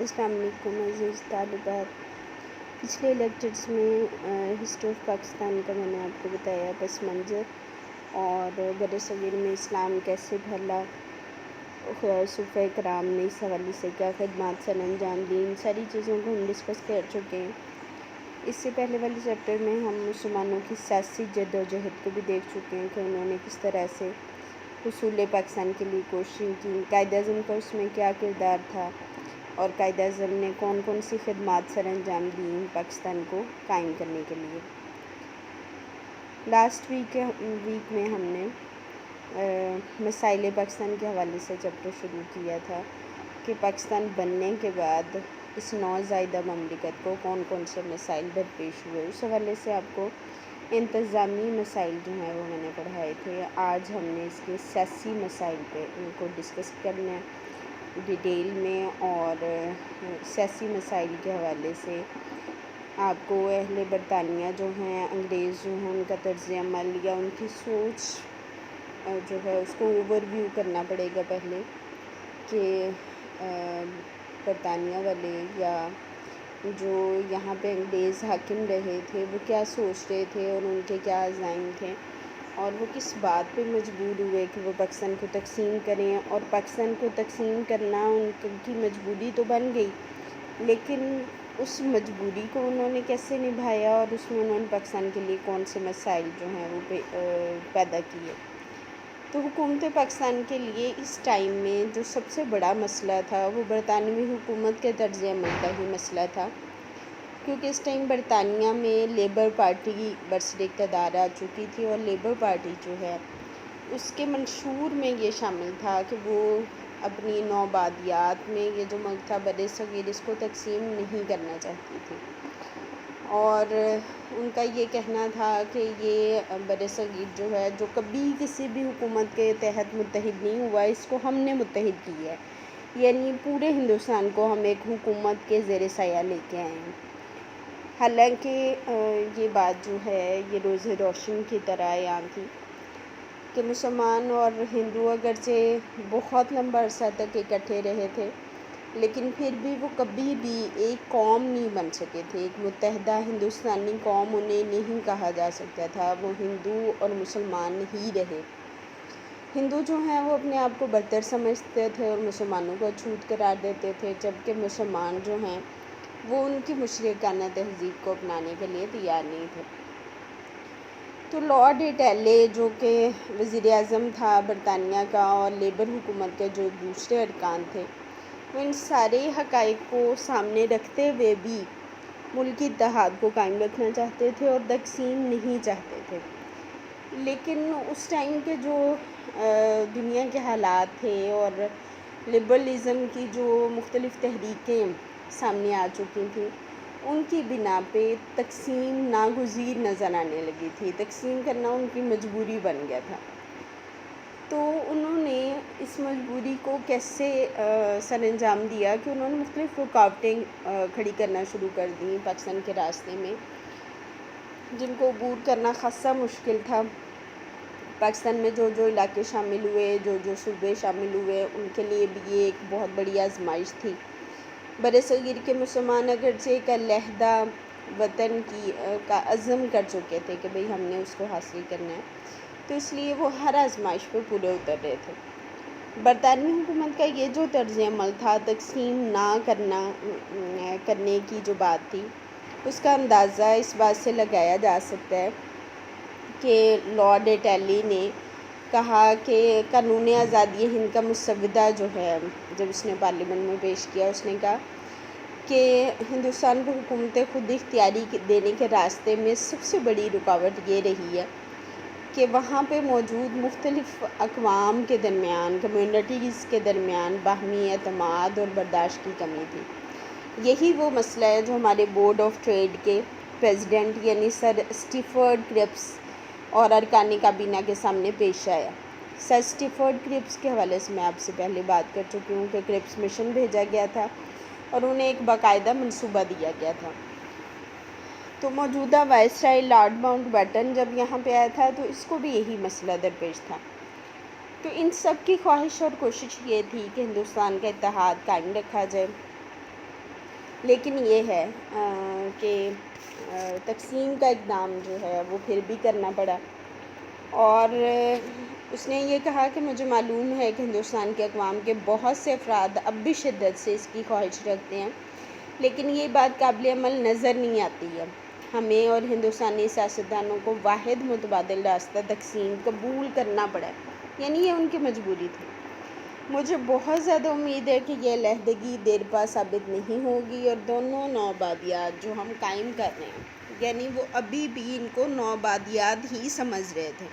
السلام علیکم عزیز طالبات۔ پچھلے لیکچرز میں ہسٹری آف پاکستان کا میں نے آپ کو بتایا پس منظر اور بر صغیر میں اسلام کیسے پھیلا، صحابہ کرام نے اس حوالے سے کیا خدمات سر انجام دی، ان ساری چیزوں کو ہم ڈسکس کر چکے ہیں۔ اس سے پہلے والے چیپٹر میں ہم مسلمانوں کی سیاسی جد و جہد کو بھی دیکھ چکے ہیں کہ انہوں نے کس طرح سے حصول پاکستان کے لیے کوششیں کی، قائد اعظم کا اس میں کیا کردار تھا اور قائد اعظم نے کون کون سی خدمات سر انجام دیں پاکستان کو قائم کرنے کے لیے۔ لاسٹ ویک میں ہم نے مسائل پاکستان کے حوالے سے چیپٹر شروع کیا تھا کہ پاکستان بننے کے بعد اس نوزائیدہ مملکت کو کون کون سے مسائل درپیش ہوئے، اس حوالے سے آپ کو انتظامی مسائل جو ہیں وہ میں نے پڑھائے تھے۔ آج ہم نے اس کے سیاسی مسائل پہ ان کو ڈسکس کرنا ہے ڈیٹیل میں، اور سیاسی مسائل کے حوالے سے آپ کو اہل برطانیہ جو ہیں، انگریز جو ہیں، ان کا طرز عمل یا ان کی سوچ جو ہے اس کو اوور ویو کرنا پڑے گا پہلے کہ برطانیہ والے یا جو یہاں پہ انگریز حاکم رہے تھے وہ کیا سوچ رہے تھے اور ان کے کیا عزائم تھے، اور وہ کس بات پہ مجبور ہوئے کہ وہ پاکستان کو تقسیم کریں۔ اور پاکستان کو تقسیم کرنا ان کی مجبوری تو بن گئی، لیکن اس مجبوری کو انہوں نے کیسے نبھایا اور اس میں انہوں نے پاکستان کے لیے کون سے مسائل جو ہیں وہ پیدا کیے۔ تو حکومت پاکستان کے لیے اس ٹائم میں جو سب سے بڑا مسئلہ تھا وہ برطانوی حکومت کے طرز عمل کا ہی مسئلہ تھا، کیونکہ اس ٹائم برطانیہ میں لیبر پارٹی برسر اقتدار آ چکی تھی، اور لیبر پارٹی جو ہے اس کے منشور میں یہ شامل تھا کہ وہ اپنی نوآبادیات میں یہ جو ملک تھا بر صغیر اس کو تقسیم نہیں کرنا چاہتی تھی، اور ان کا یہ کہنا تھا کہ یہ بر صغیر جو ہے جو کبھی کسی بھی حکومت کے تحت متحد نہیں ہوا، اس کو ہم نے متحد کیا ہے، یعنی پورے ہندوستان کو ہم ایک حکومت کے زیر سایہ لے کے آئے ہیں۔ حالانکہ یہ بات جو ہے یہ روز روشن کی طرح عیاں تھی کہ مسلمان اور ہندو اگرچہ بہت لمبا عرصہ تک اکٹھے رہے تھے، لیکن پھر بھی وہ کبھی بھی ایک قوم نہیں بن سکے تھے، ایک متحدہ ہندوستانی قوم انہیں نہیں کہا جا سکتا تھا، وہ ہندو اور مسلمان ہی رہے۔ ہندو جو ہیں وہ اپنے آپ کو برتر سمجھتے تھے اور مسلمانوں کو اچھوت قرار دیتے تھے، جبکہ مسلمان جو ہیں وہ ان کی مشرکانہ تہذیب کو اپنانے کے لیے تیار نہیں تھے۔ تو لارڈ ایٹیلے جو کہ وزیر اعظم تھا برطانیہ کا اور لیبر حکومت کے جو دوسرے ارکان تھے، وہ ان سارے حقائق کو سامنے رکھتے ہوئے بھی ملکی اتحاد کو قائم رکھنا چاہتے تھے اور تقسیم نہیں چاہتے تھے۔ لیکن اس ٹائم کے جو دنیا کے حالات تھے اور لبرلزم کی جو مختلف تحریکیں سامنے آ چکی تھیں، ان کی بنا پہ تقسیم ناگزیر نظر آنے لگی تھی، تقسیم کرنا ان کی مجبوری بن گیا تھا۔ تو انہوں نے اس مجبوری کو کیسے سر انجام دیا کہ انہوں نے مختلف رکاوٹیں کھڑی کرنا شروع کر دیں پاکستان کے راستے میں، جن کو عبور کرنا خاصا مشکل تھا۔ پاکستان میں جو جو علاقے شامل ہوئے، جو جو صوبے شامل ہوئے، ان کے لیے بھی یہ ایک بہت بڑی آزمائش تھی۔ بر صغیر کے مسلمان اگرچہ ایک علیحدہ وطن کا عزم کر چکے تھے کہ بھئی ہم نے اس کو حاصل کرنا ہے، تو اس لیے وہ ہر آزمائش پہ پورے اتر رہے تھے۔ برطانوی حکومت کا یہ جو طرز عمل تھا تقسیم نہ کرنے کی جو بات تھی، اس کا اندازہ اس بات سے لگایا جا سکتا ہے کہ لارڈ ایٹیلے نے کہا کہ قانون آزادی ہند کا مسودہ جو ہے جب اس نے پارلیمنٹ میں پیش کیا، اس نے کہا کہ ہندوستان کو حکومت خود اختیاری دینے کے راستے میں سب سے بڑی رکاوٹ یہ رہی ہے کہ وہاں پہ موجود مختلف اقوام کے درمیان، کمیونٹیز کے درمیان باہمی اعتماد اور برداشت کی کمی تھی۔ یہی وہ مسئلہ ہے جو ہمارے بورڈ آف ٹریڈ کے پریزیڈنٹ یعنی سر اسٹیفرڈ کرپس اور ارکان کابینہ کے سامنے پیش آیا۔ سر اسٹیفرڈ کرپس کے حوالے سے میں آپ سے پہلے بات کر چکی ہوں کہ کرپس مشن بھیجا گیا تھا اور انہیں ایک باقاعدہ منصوبہ دیا گیا تھا۔ تو موجودہ وائسرائے لارڈ ماؤنٹ بیٹن جب یہاں پہ آیا تھا تو اس کو بھی یہی مسئلہ درپیش تھا۔ تو ان سب کی خواہش اور کوشش یہ تھی کہ ہندوستان کا اتحاد قائم رکھا جائے، لیکن یہ ہے کہ تقسیم کا اقدام جو ہے وہ پھر بھی کرنا پڑا، اور اس نے یہ کہا کہ مجھے معلوم ہے کہ ہندوستان کے اقوام کے بہت سے افراد اب بھی شدت سے اس کی خواہش رکھتے ہیں، لیکن یہ بات قابل عمل نظر نہیں آتی ہے۔ ہمیں اور ہندوستانی سیاستدانوں کو واحد متبادل راستہ تقسیم قبول کرنا پڑا ہے، یعنی یہ ان کی مجبوری تھی۔ مجھے بہت زیادہ امید ہے کہ یہ علیحدگی دیرپا ثابت نہیں ہوگی، اور دونوں نوآبادیات جو ہم قائم کر رہے ہیں، یعنی وہ ابھی بھی ان کو نوآبادیات ہی سمجھ رہے تھے،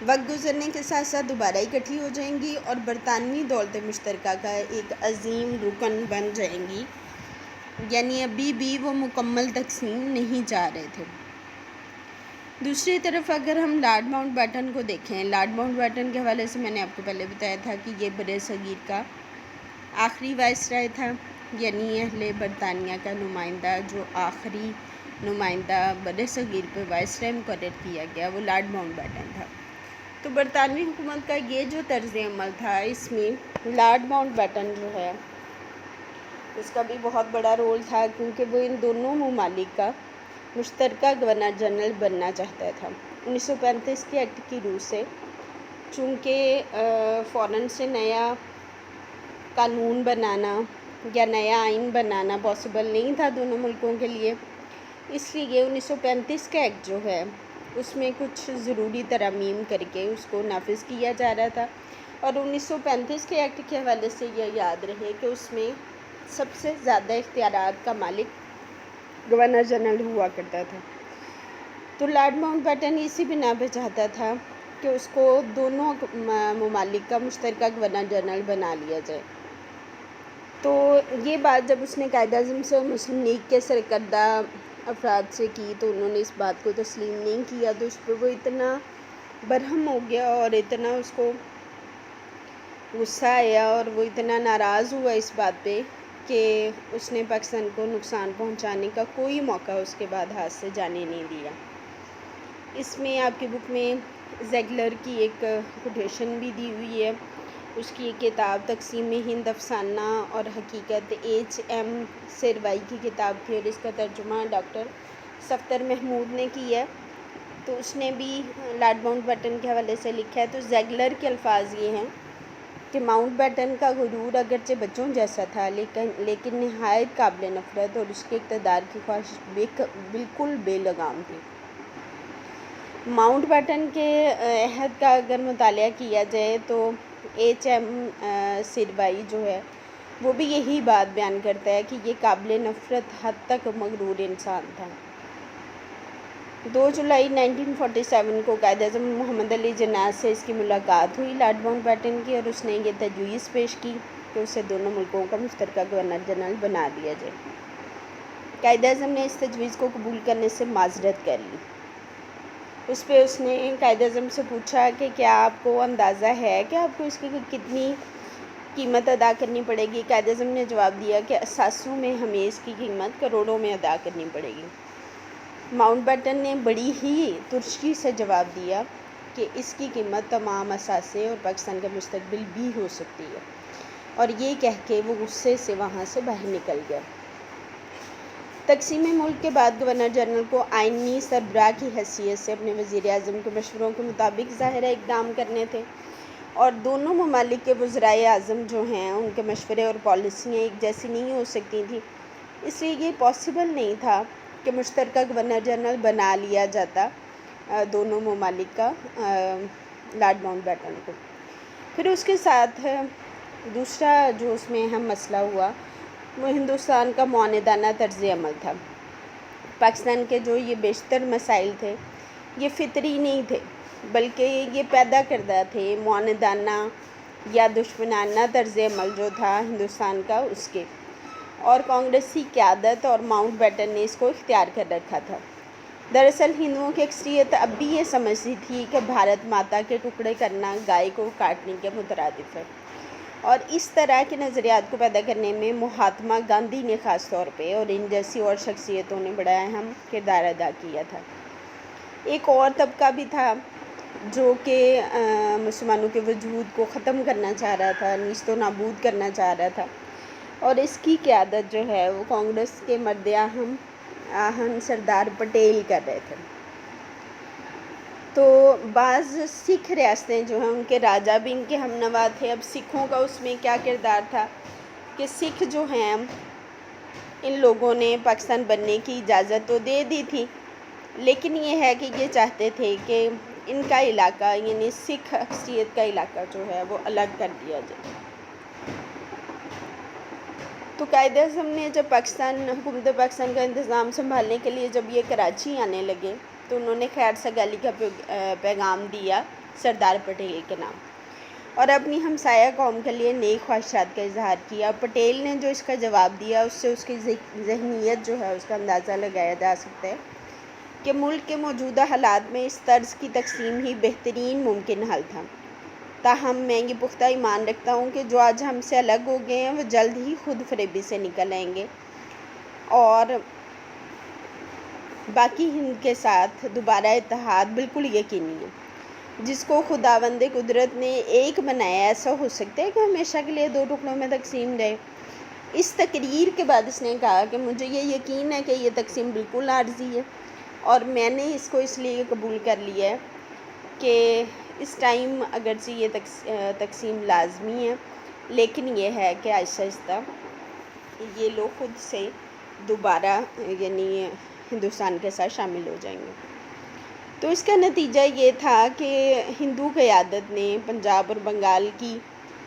وقت گزرنے کے ساتھ ساتھ دوبارہ اکٹھی ہو جائیں گی اور برطانوی دولت مشترکہ کا ایک عظیم رکن بن جائیں گی، یعنی ابھی بھی وہ مکمل تقسیم نہیں چاہ رہے تھے۔ دوسری طرف اگر ہم لارڈ ماؤنٹ بیٹن کو دیکھیں، لارڈ ماؤنٹ بیٹن کے حوالے سے میں نے آپ کو پہلے بتایا تھا کہ یہ برِ صغیر کا آخری وائسرائے تھا، یعنی اہل برطانیہ کا نمائندہ، جو آخری نمائندہ برِ صغیر پہ وائسرائے مقرر کیا گیا، وہ لارڈ ماؤنٹ بیٹن تھا۔ تو برطانوی حکومت کا یہ جو طرز عمل تھا، اس میں لارڈ ماؤنٹ بیٹن جو ہے اس کا بھی بہت بڑا رول تھا، کیونکہ وہ ان دونوں ممالک کا مشترکہ گورنر جنرل بننا چاہتا تھا۔ 1935 کے ایکٹ کی روح سے چونکہ فوراً سے نیا قانون بنانا یا نیا آئین بنانا پاسبل نہیں تھا دونوں ملکوں کے لیے، اس لیے 1935 کا ایکٹ جو ہے اس میں کچھ ضروری ترامیم کر کے اس کو نافذ کیا جا رہا تھا، اور 1935 کے ایکٹ کے حوالے سے یہ یاد رہے کہ اس میں سب سے زیادہ اختیارات کا مالک گورنر جنرل ہوا کرتا تھا۔ تو لارڈ ماؤنٹ بیٹن اسی بنا پہ چاہتا تھا کہ اس کو دونوں ممالک کا مشترکہ گورنر جنرل بنا لیا جائے۔ تو یہ بات جب اس نے قائد اعظم سے اور مسلم لیگ کے سرکردہ افراد سے کی تو انہوں نے اس بات کو تسلیم نہیں کیا، تو اس پہ وہ اتنا برہم ہو گیا اور اتنا اس کو غصہ آیا اور وہ اتنا ناراض ہوا اس بات پہ کہ اس نے پاکستان کو نقصان پہنچانے کا کوئی موقع اس کے بعد ہاتھ سے جانے نہیں دیا۔ اس میں آپ کی بک میں زیگلر کی ایک کوٹیشن بھی دی ہوئی ہے، اس کی ایک کتاب تقسیم ہند افسانہ اور حقیقت H.M. سیروائی کی کتاب تھی، اور اس کا ترجمہ ڈاکٹر صفدر محمود نے کی ہے۔ تو اس نے بھی لارڈ ماؤنٹ بیٹن کے حوالے سے لکھا ہے۔ تو زیگلر کے الفاظ یہ ہیں کہ ماؤنٹ بیٹن کا غرور اگرچہ بچوں جیسا تھا، لیکن نہایت قابل نفرت، اور اس کے اقتدار کی خواہش بالکل بے لگام تھی۔ ماؤنٹ بیٹن کے عہد کا اگر مطالعہ کیا جائے تو H.M. سیروائی جو ہے وہ بھی یہی بات بیان کرتا ہے کہ یہ قابل نفرت حد تک مغرور انسان تھا۔ 2 جولائی 1947 کو قائد اعظم محمد علی جناح سے اس کی ملاقات ہوئی لارڈ ماؤنٹ بیٹن کی، اور اس نے یہ تجویز پیش کی کہ اسے دونوں ملکوں کا مشترکہ گورنر جنرل بنا دیا جائے۔ قائد اعظم نے اس تجویز کو قبول کرنے سے معذرت کر لی۔ اس پہ اس نے قائد اعظم سے پوچھا کہ کیا آپ کو اندازہ ہے کہ آپ کو اس کی کتنی قیمت ادا کرنی پڑے گی؟ قائد اعظم نے جواب دیا کہ اثاثوں میں ہمیں اس کی قیمت کروڑوں میں ادا کرنی پڑے گی۔ ماؤنٹ بیٹن نے بڑی ہی ترشی سے جواب دیا کہ اس کی قیمت تمام اثاثے اور پاکستان کا مستقبل بھی ہو سکتی ہے، اور یہ کہہ کے وہ غصے سے وہاں سے باہر نکل گیا۔ تقسیم ملک کے بعد گورنر جنرل کو آئینی سربراہ کی حیثیت سے اپنے وزیر اعظم کے مشوروں کے مطابق ظاہرہ اقدام کرنے تھے، اور دونوں ممالک کے وزرائے اعظم جو ہیں ان کے مشورے اور پالیسیاں ایک جیسی نہیں ہو سکتی تھیں، اس لیے یہ پاسبل نہیں تھا کہ مشترکہ گورنر جنرل بنا لیا جاتا دونوں ممالک کا لارڈ ماؤنٹ بیٹن کو۔ پھر اس کے ساتھ دوسرا جو اس میں اہم مسئلہ ہوا وہ ہندوستان کا معاندانہ طرز عمل تھا۔ پاکستان کے جو یہ بیشتر مسائل تھے یہ فطری نہیں تھے، بلکہ یہ پیدا کردہ تھے معاندانہ یا دشمنانہ طرز عمل جو تھا ہندوستان کا اس کے، اور کانگریسی قیادت اور ماؤنٹ بیٹن نے اس کو اختیار کر رکھا تھا۔ دراصل ہندوؤں کی اکثریت اب بھی یہ سمجھتی تھی کہ بھارت ماتا کے ٹکڑے کرنا گائے کو کاٹنے کے مترادف ہے، اور اس طرح کے نظریات کو پیدا کرنے میں مہاتما گاندھی نے خاص طور پہ اور ان جیسی اور شخصیتوں نے بڑا اہم کردار ادا کیا تھا۔ ایک اور طبقہ بھی تھا جو کہ مسلمانوں کے وجود کو ختم کرنا چاہ رہا تھا، نیست و نابود کرنا چاہ رہا تھا، اور اس کی قیادت جو ہے وہ کانگریس کے مرد آہن سردار پٹیل کر رہے تھے۔ تو بعض سکھ ریاستیں جو ہیں ان کے راجا بھی ان کے ہم نوا تھے۔ اب سکھوں کا اس میں کیا کردار تھا کہ سکھ جو ہیں ان لوگوں نے پاکستان بننے کی اجازت تو دے دی تھی، لیکن یہ ہے کہ یہ چاہتے تھے کہ ان کا علاقہ یعنی سکھ اکثریت کا علاقہ جو ہے وہ الگ کر دیا جائے۔ تو قائد اعظم نے جب حکومت پاکستان کا انتظام سنبھالنے کے لیے جب یہ کراچی آنے لگے تو انہوں نے خیر سگالی کا پیغام دیا سردار پٹیل کے نام، اور اپنی ہمسایہ قوم کے لیے نیک خواہشات کا اظہار کیا۔ پٹیل نے جو اس کا جواب دیا اس سے اس کی ذہنیت جو ہے اس کا اندازہ لگایا جا سکتا ہے کہ ملک کے موجودہ حالات میں اس طرز کی تقسیم ہی بہترین ممکن حل تھا۔ تاہم میں یہ پختہ ایمان رکھتا ہوں کہ جو آج ہم سے الگ ہو گئے ہیں وہ جلد ہی خود فریبی سے نکل آئیں گے اور باقی ہند کے ساتھ دوبارہ اتحاد بالکل یقینی ہے۔ جس کو خداوند قدرت نے ایک بنایا ایسا ہو سکتا ہے کہ ہمیشہ کے لیے دو ٹکڑوں میں تقسیم رہے۔ اس تقریر کے بعد اس نے کہا کہ مجھے یہ یقین ہے کہ یہ تقسیم بالکل عارضی ہے اور میں نے اس کو اس لیے قبول کر لیا ہے کہ اس ٹائم اگرچہ یہ تقسیم لازمی ہے، لیکن یہ ہے کہ آہستہ آہستہ یہ لوگ خود سے دوبارہ یعنی ہندوستان کے ساتھ شامل ہو جائیں گے۔ تو اس کا نتیجہ یہ تھا کہ ہندو قیادت نے پنجاب اور بنگال کی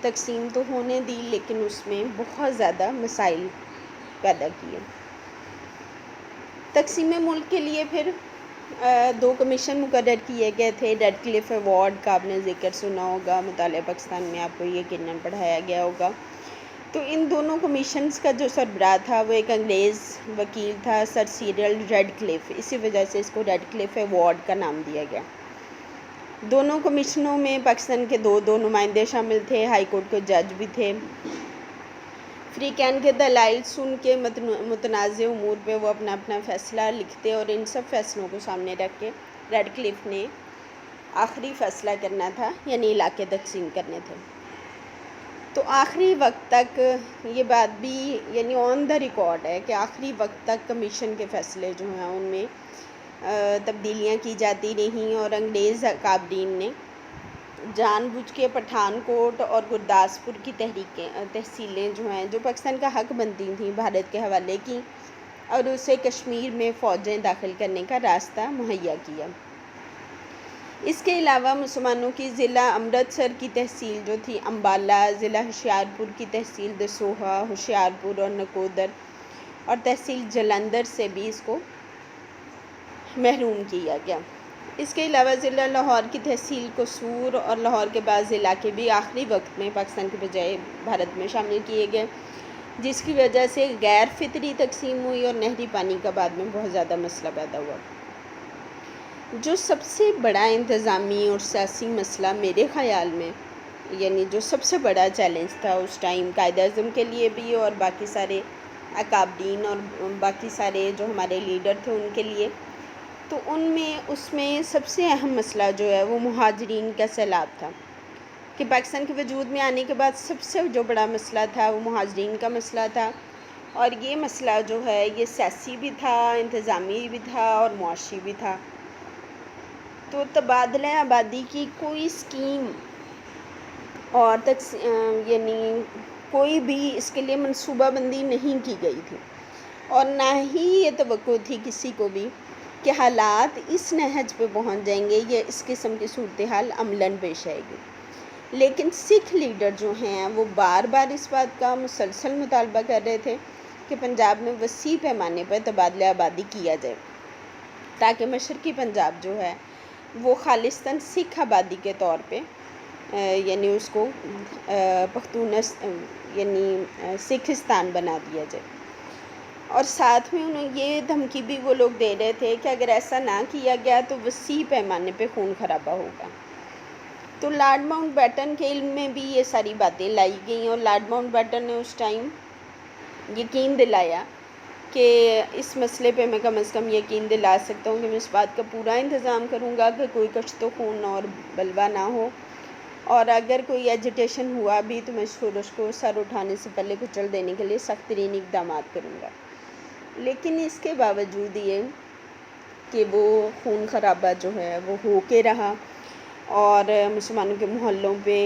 تقسیم تو ہونے دی، لیکن اس میں بہت زیادہ مسائل پیدا کیے۔ تقسیم ملک کے لیے پھر 2 کمیشن مقرر کیے گئے تھے۔ ریڈ کلف ایوارڈ کا آپ نے ذکر سنا ہوگا، مطالعہ پاکستان میں آپ کو یقیناً پڑھایا گیا ہوگا۔ تو ان دونوں کمیشنز کا جو سربراہ تھا وہ ایک انگریز وکیل تھا، سر سیرل ریڈ کلف، اسی وجہ سے اس کو ریڈ کلف ایوارڈ کا نام دیا گیا۔ دونوں کمیشنوں میں پاکستان کے دو نمائندے شامل تھے، ہائی کورٹ کے جج بھی تھے۔ فریقین کے دلائل سن کے متنازع امور پہ وہ اپنا فیصلہ لکھتے اور ان سب فیصلوں کو سامنے رکھ کے ریڈ کلف نے آخری فیصلہ کرنا تھا، یعنی علاقے تقسیم کرنے تھے۔ تو آخری وقت تک یہ بات بھی یعنی آن دا ریکارڈ ہے کہ آخری وقت تک کمیشن کے فیصلے جو ہیں ان میں تبدیلیاں کی جاتی رہیں، اور انگریز اکابرین نے جان بوجھ کے پٹھان کوٹ اور گرداسپور کی تحصیلیں جو ہیں جو پاکستان کا حق بنتی تھیں بھارت کے حوالے کی، اور اسے کشمیر میں فوجیں داخل کرنے کا راستہ مہیا کیا۔ اس کے علاوہ مسلمانوں کی ضلع امرتسر کی تحصیل جو تھی امبالہ، ضلع ہوشیارپور کی تحصیل دسوہا، ہوشیارپور اور نکودر، اور تحصیل جلندھر سے بھی اس کو محروم کیا گیا۔ اس کے علاوہ ضلع لاہور کی تحصیل قصور اور لاہور کے بعض علاقے بھی آخری وقت میں پاکستان کے بجائے بھارت میں شامل کیے گئے، جس کی وجہ سے غیر فطری تقسیم ہوئی اور نہری پانی کا بعد میں بہت زیادہ مسئلہ پیدا ہوا۔ جو سب سے بڑا انتظامی اور سیاسی مسئلہ میرے خیال میں یعنی جو سب سے بڑا چیلنج تھا اس ٹائم قائد اعظم کے لیے بھی اور باقی سارے اکابرین اور باقی سارے جو ہمارے لیڈر تھے ان کے لیے، تو اس میں سب سے اہم مسئلہ جو ہے وہ مہاجرین کا سیلاب تھا کہ پاکستان کے وجود میں آنے کے بعد سب سے جو بڑا مسئلہ تھا وہ مہاجرین کا مسئلہ تھا، اور یہ مسئلہ جو ہے یہ سیاسی بھی تھا، انتظامی بھی تھا اور معاشی بھی تھا۔ تو تبادلہ آبادی کی کوئی اسکیم اور یعنی کوئی بھی اس کے لیے منصوبہ بندی نہیں کی گئی تھی، اور نہ ہی یہ توقع تھی کسی کو بھی کہ حالات اس نہج پہ پہنچ جائیں گے یا اس قسم کی صورتحال عملاً پیش آئے گی۔ لیکن سکھ لیڈر جو ہیں وہ بار بار اس بات کا مسلسل مطالبہ کر رہے تھے کہ پنجاب میں وسیع پیمانے پر تبادلہ آبادی کیا جائے تاکہ مشرقی پنجاب جو ہے وہ خالصتاً سکھ آبادی کے طور پہ یعنی اس کو یعنی سکھستان بنا دیا جائے، اور ساتھ میں انہیں یہ دھمکی بھی وہ لوگ دے رہے تھے کہ اگر ایسا نہ کیا گیا تو وسیع پیمانے پہ خون خرابہ ہوگا۔ تو لارڈ ماؤنٹ بیٹن کے علم میں بھی یہ ساری باتیں لائی گئیں، اور لارڈ ماؤنٹ بیٹن نے اس ٹائم یقین دلایا کہ اس مسئلے پہ میں کم از کم یقین دلا سکتا ہوں کہ میں اس بات کا پورا انتظام کروں گا کہ کوئی کشت و خون اور بلوا نہ ہو، اور اگر کوئی ایجیٹیشن ہوا بھی تو میں شورش کو سر اٹھانے سے پہلے کچل دینے کے لیے سخت ترین اقدامات کروں گا۔ لیکن اس کے باوجود یہ کہ وہ خون خرابہ جو ہے وہ ہو کے رہا، اور مسلمانوں کے محلوں پہ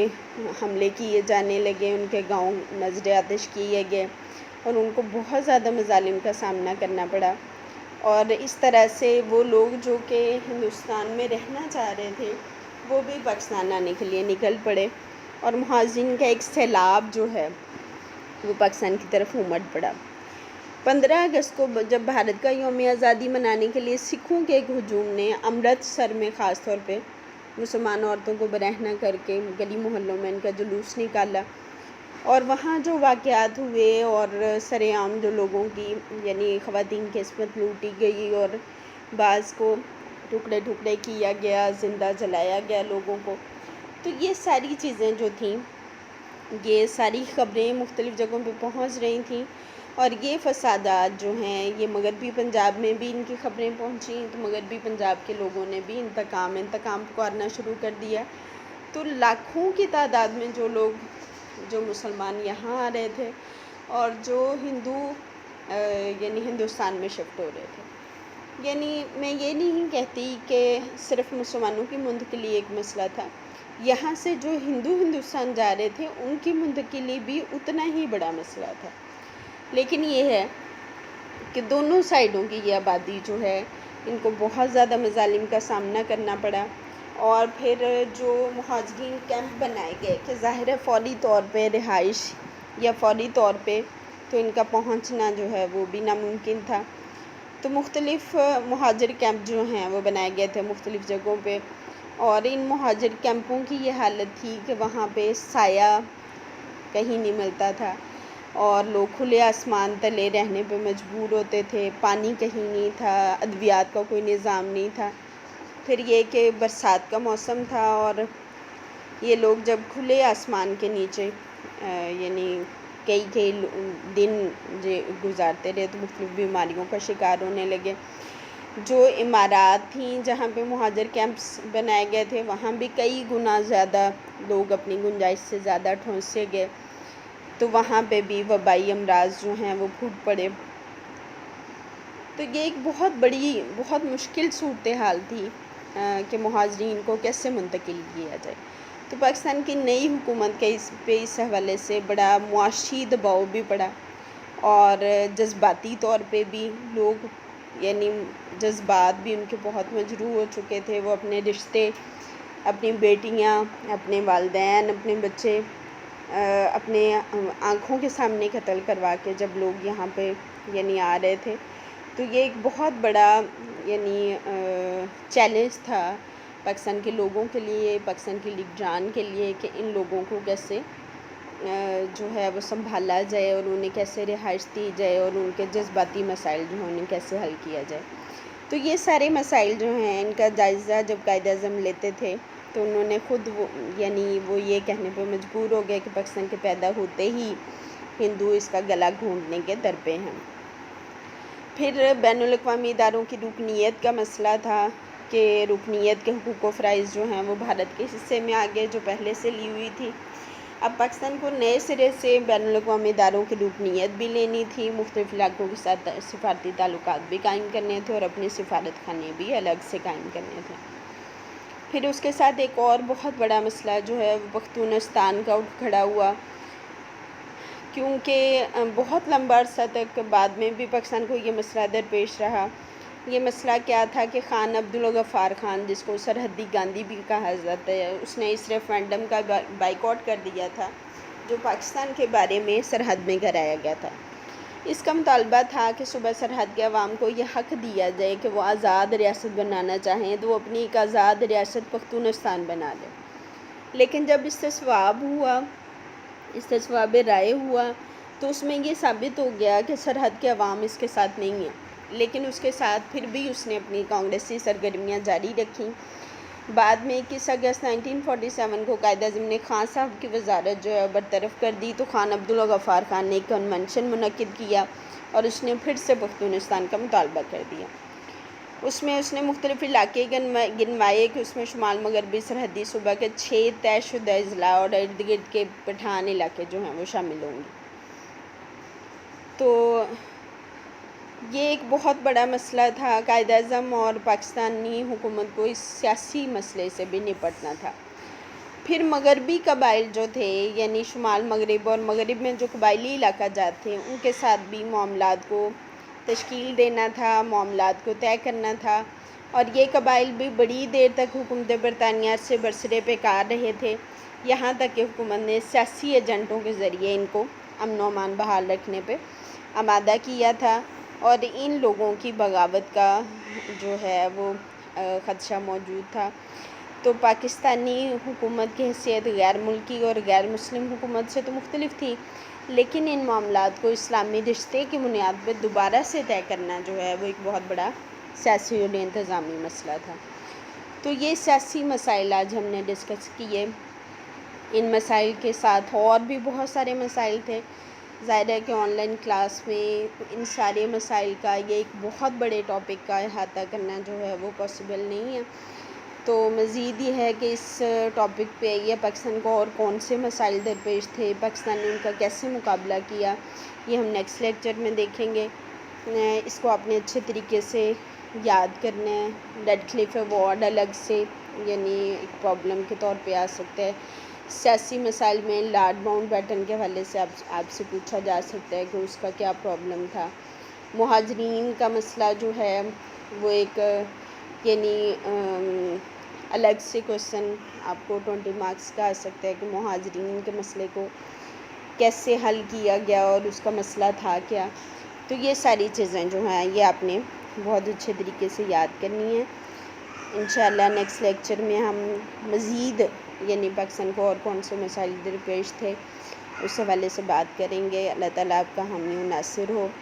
حملے کیے جانے لگے، ان کے گاؤں نذر آتش کیے گئے، اور ان کو بہت زیادہ مظالم کا سامنا کرنا پڑا۔ اور اس طرح سے وہ لوگ جو کہ ہندوستان میں رہنا چاہ رہے تھے وہ بھی پاکستان آنے کے لیے نکل پڑے، اور مہاجرین کا ایک سیلاب جو ہے وہ پاکستان کی طرف امٹ پڑا۔ 15 اگست کو جب بھارت کا یوم آزادی منانے کے لیے سکھوں کے ایک ہجوم نے امرتسر میں خاص طور پہ مسلمان عورتوں کو برہنہ کر کے گلی محلوں میں ان کا جلوس نکالا، اور وہاں جو واقعات ہوئے اور سر عام جو لوگوں کی یعنی خواتین کی عصمت لوٹی گئی اور بعض کو ٹکڑے ٹکڑے کیا گیا، زندہ جلایا گیا لوگوں کو، تو یہ ساری چیزیں جو تھیں، یہ ساری خبریں مختلف جگہوں پہ پہنچ رہی تھیں، اور یہ فسادات جو ہیں یہ مغربی پنجاب میں بھی ان کی خبریں پہنچیں، تو مغربی پنجاب کے لوگوں نے بھی انتقام پکارنا شروع کر دیا۔ تو لاکھوں کی تعداد میں جو لوگ جو مسلمان یہاں آ رہے تھے اور جو ہندو یعنی ہندوستان میں شفٹ ہو رہے تھے، یعنی میں یہ نہیں کہتی کہ صرف مسلمانوں کی منتقلی ایک مسئلہ تھا، یہاں سے جو ہندوستان جا رہے تھے ان کی منتقلی بھی اتنا ہی بڑا مسئلہ تھا۔ لیکن یہ ہے کہ دونوں سائڈوں کی یہ آبادی جو ہے ان کو بہت زیادہ مظالم کا سامنا کرنا پڑا، اور پھر جو مہاجرین کیمپ بنائے گئے کہ ظاہر ہے فوری طور پہ رہائش یا فوری طور پہ تو ان کا پہنچنا جو ہے وہ بھی ناممکن تھا، تو مختلف مہاجر کیمپ جو ہیں وہ بنائے گئے تھے مختلف جگہوں پہ، اور ان مہاجر کیمپوں کی یہ حالت تھی کہ وہاں پہ سایہ کہیں نہیں ملتا تھا، اور لوگ کھلے آسمان تلے رہنے پہ مجبور ہوتے تھے، پانی کہیں نہیں تھا، ادویات کا کوئی نظام نہیں تھا۔ پھر یہ کہ برسات کا موسم تھا، اور یہ لوگ جب کھلے آسمان کے نیچے یعنی کئی دن گزارتے رہے تو مختلف بیماریوں کا شکار ہونے لگے۔ جو عمارات تھیں جہاں پہ مہاجر کیمپس بنائے گئے تھے وہاں بھی کئی گنا زیادہ لوگ اپنی گنجائش سے زیادہ ٹھونسے گئے، تو وہاں پہ بھی وبائی امراض جو ہیں وہ پھوٹ پڑے۔ تو یہ ایک بہت مشکل صورتحال تھی کہ مہاجرین کو کیسے منتقل کیا جائے۔ تو پاکستان کی نئی حکومت کے اس حوالے سے بڑا معاشی دباؤ بھی پڑا، اور جذباتی طور پہ بھی لوگ یعنی جذبات بھی ان کے بہت مجروح ہو چکے تھے، وہ اپنے رشتے، اپنی بیٹیاں، اپنے والدین، اپنے بچے اپنے آنکھوں کے سامنے قتل کروا کے جب لوگ یہاں پہ یعنی آ رہے تھے، تو یہ ایک بہت بڑا یعنی چیلنج تھا پاکستان کے لوگوں کے لیے، پاکستان کی لیڈران کے لیے، کہ ان لوگوں کو کیسے جو ہے وہ سنبھالا جائے، اور انہیں کیسے رہائش دی جائے، اور ان کے جذباتی مسائل جو ہیں انہیں کیسے حل کیا جائے۔ تو یہ سارے مسائل جو ہیں ان کا جائزہ جب قائد اعظم لیتے تھے تو انہوں نے خود وہ یہ کہنے پہ مجبور ہو گئے کہ پاکستان کے پیدا ہوتے ہی ہندو اس کا گلا گھونٹنے کے درپے ہیں۔ پھر بین الاقوامی اداروں کی رکنیت کا مسئلہ تھا کہ رکنیت کے حقوق و فرائض جو ہیں وہ بھارت کے حصے میں آگے جو پہلے سے لی ہوئی تھی، اب پاکستان کو نئے سرے سے بین الاقوامی اداروں کی رکنیت بھی لینی تھی، مختلف علاقوں کے ساتھ سفارتی تعلقات بھی قائم کرنے تھے، اور اپنے سفارت خانے بھی الگ سے قائم کرنے تھے۔ پھر اس کے ساتھ ایک اور بہت بڑا مسئلہ جو ہے وہ پختونستان کا اٹھ کھڑا ہوا، کیونکہ بہت لمبا عرصہ تک بعد میں بھی پاکستان کو یہ مسئلہ درپیش رہا۔ یہ مسئلہ کیا تھا کہ خان عبدالغفار خان، جس کو سرحدی گاندھی بھی کہا جاتا ہے، اس نے اس ریفرینڈم کا بائیکاٹ کر دیا تھا جو پاکستان کے بارے میں سرحد میں کرایا گیا تھا۔ اس کا مطالبہ تھا کہ صوبہ سرحد کے عوام کو یہ حق دیا جائے کہ وہ آزاد ریاست بنانا چاہیں تو وہ اپنی ایک آزاد ریاست پختونستان بنا لیں، لیکن جب استصواب رائے ہوا تو اس میں یہ ثابت ہو گیا کہ سرحد کے عوام اس کے ساتھ نہیں ہیں، لیکن اس کے ساتھ پھر بھی اس نے اپنی کانگریسی سرگرمیاں جاری رکھیں۔ بعد میں 21 اگست 1947 کو قائد اعظم نے خان صاحب کی وزارت جو ہے برطرف کر دی، تو خان عبدالغفار خان نے ایک کنونشن منعقد کیا اور اس نے پھر سے پختونستان کا مطالبہ کر دیا۔ اس میں اس نے مختلف علاقے گنوائے کہ اس میں شمال مغربی سرحدی صوبہ کے 6 طے شدہ اضلاع اور ارد گرد کے پٹھان علاقے جو ہیں وہ شامل ہوں گے۔ تو یہ ایک بہت بڑا مسئلہ تھا، قائد اعظم اور پاکستانی حکومت کو اس سیاسی مسئلے سے بھی نپٹنا تھا۔ پھر مغربی قبائل جو تھے، یعنی شمال مغرب اور مغرب میں جو قبائلی علاقہ جات تھے، ان کے ساتھ بھی معاملات کو تشکیل دینا تھا، معاملات کو طے کرنا تھا، اور یہ قبائل بھی بڑی دیر تک حکومت برطانیہ سے برسرے پیکار رہے تھے، یہاں تک کہ حکومت نے سیاسی ایجنٹوں کے ذریعے ان کو امن و امان بحال رکھنے پہ آمادہ کیا تھا، اور ان لوگوں کی بغاوت کا جو ہے وہ خدشہ موجود تھا۔ تو پاکستانی حکومت کی حیثیت غیر ملکی اور غیر مسلم حکومت سے تو مختلف تھی، لیکن ان معاملات کو اسلامی رشتے کی بنیاد پہ دوبارہ سے طے کرنا جو ہے وہ ایک بہت بڑا سیاسی اور انتظامی مسئلہ تھا۔ تو یہ سیاسی مسائل آج ہم نے ڈسکس کیے۔ ان مسائل کے ساتھ اور بھی بہت سارے مسائل تھے، ظاہر ہے کہ آن لائن کلاس میں ان سارے مسائل کا یہ ایک بہت بڑے ٹاپک کا احاطہ کرنا جو ہے وہ پاسبل نہیں ہے۔ تو مزید یہ ہے کہ اس ٹاپک پہ یہ پاکستان کو اور کون سے مسائل درپیش تھے، پاکستان نے ان کا کیسے مقابلہ کیا، یہ ہم نیکسٹ لیکچر میں دیکھیں گے۔ اس کو آپ نے اچھے طریقے سے یاد کرنا ہے۔ ریڈ کلف ایوارڈ الگ سے یعنی ایک پرابلم کے طور پہ آ سکتا ہے۔ سیاسی مسائل میں لارڈ ماؤنٹ بیٹن کے حوالے سے آپ سے پوچھا جا سکتا ہے کہ اس کا کیا پرابلم تھا۔ مہاجرین کا مسئلہ جو ہے وہ ایک یعنی الگ سے کوسچن آپ کو 20 مارکس کا آ سکتا ہے کہ مہاجرین کے مسئلے کو کیسے حل کیا گیا اور اس کا مسئلہ تھا کیا۔ تو یہ ساری چیزیں جو ہیں یہ آپ نے بہت اچھے طریقے سے یاد کرنی ہے۔ انشاءاللہ نیکسٹ لیکچر میں ہم مزید یعنی پاکستان کو اور کون سے مسائل درپیش تھے اس حوالے سے بات کریں گے۔ اللہ تعالیٰ آپ کا حامی و ناصر ہو۔